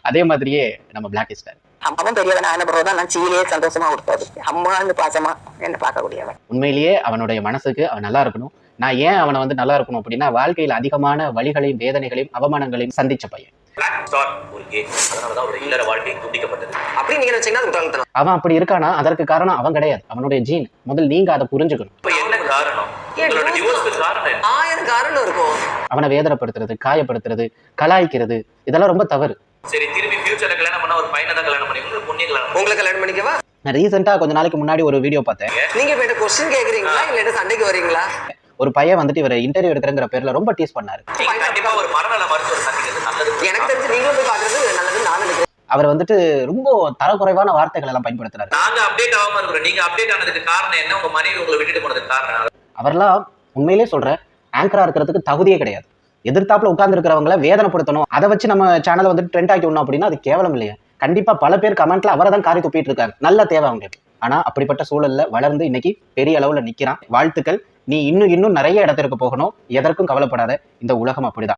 அதே மாதிரியே நம்ம பிளாக் ஸ்டார். அவன் பெரியவன் ஆன பிறகுதான் நான் சீலையே சந்தோஷமா கொடுத்தது. அம்மான்னு பாசமா என்ன பார்க்கக்கூடியவன். உண்மையிலேயே அவனுடைய மனசுக்கு அவன் நல்லா இருக்கணும். நான் ஏன் அவனை வந்து நல்லா இருக்கணும் அப்படின்னா, வாழ்க்கையில் அதிகமான வலிகளையும் வேதனைகளையும் அவமானங்களையும் சந்திச்ச பையன். அவன் அப்படி இருக்கானா, அதற்கு காரணம் அவன் கிடையாது, அவனுடைய ஜீன். முதல் நீங்க அதை புரிஞ்சுக்கணும். அவனை வேதனைப்படுத்துறது, காயப்படுத்துறது, கலாய்க்கிறது, இதெல்லாம் ரொம்ப தவறு. சரி, திரும்பி ஃபியூச்சர்ல கல்யாணம் பண்ணா ஒரு பையனை தான் கல்யாணம் பண்ணிக்கணும், பொண்ணே கல்யாணம். உங்களுக்கு கல்யாணம் பண்ணிக்கவா? நான் ரீசெண்டா கொஞ்ச நாளைக்கு முன்னாடி ஒரு வீடியோ பார்த்தேன். நீங்க இப்ப இந்த क्वेश्चन கேக்குறீங்களா இல்ல சண்டைக்கு வரீங்களா? ஒரு பையன் வந்துட்டு இவரை இன்டர்வியூ எடுக்கிறங்கிற பேர்ல ரொம்ப டீஸ் பண்ணாரு. கண்டிப்பா ஒரு மனநல மருத்துவர் சந்திக்கிறது நல்லது. எனக்கு தெரிஞ்சு நீங்களும் போய் பாக்குறது நல்லது நான் நினைக்கிறேன். அவர் வந்துட்டு ரொம்ப தரக்குறைவான வார்த்தைகள் எல்லாம் பயன்படுத்துறாரு. நாங்க அப்டேட் ஆகாம இருக்கிறோம். நீங்க அப்டேட் ஆனதுக்கு காரணம் என்ன? உங்க மனைவி உங்களை விட்டுட்டு போனதுக்கு காரணம்? அவர்லாம் உண்மையிலேயே சொல்றேன், ஆங்கரா இருக்கிறதுக்கு தகுதியே கிடையாது. எதிர்த்தாப்புல உட்கார்ந்து இருக்கிறவங்களை வேதனைப்படுத்தணும், அதை வச்சு நம்ம சேனலை வந்துட்டு ட்ரெண்ட் ஆக்கி விடணும் அப்படின்னா அது கேவலம் இல்லையா? கண்டிப்பா பல பேர் கமெண்ட்ல அவரை தான் காரி துப்பிட்டு இருக்காங்க. நல்ல தேவை அவங்களுக்கு. ஆனா அப்படிப்பட்ட சூழல்ல வளர்ந்து இன்னைக்கு பெரிய அளவுல நிக்கிறான். வாழ்த்துக்கள். நீ இன்னும் நிறைய இடத்திற்கு போகணும். எதற்கும் கவலைப்படாத. இந்த உலகம் அப்படிதான்.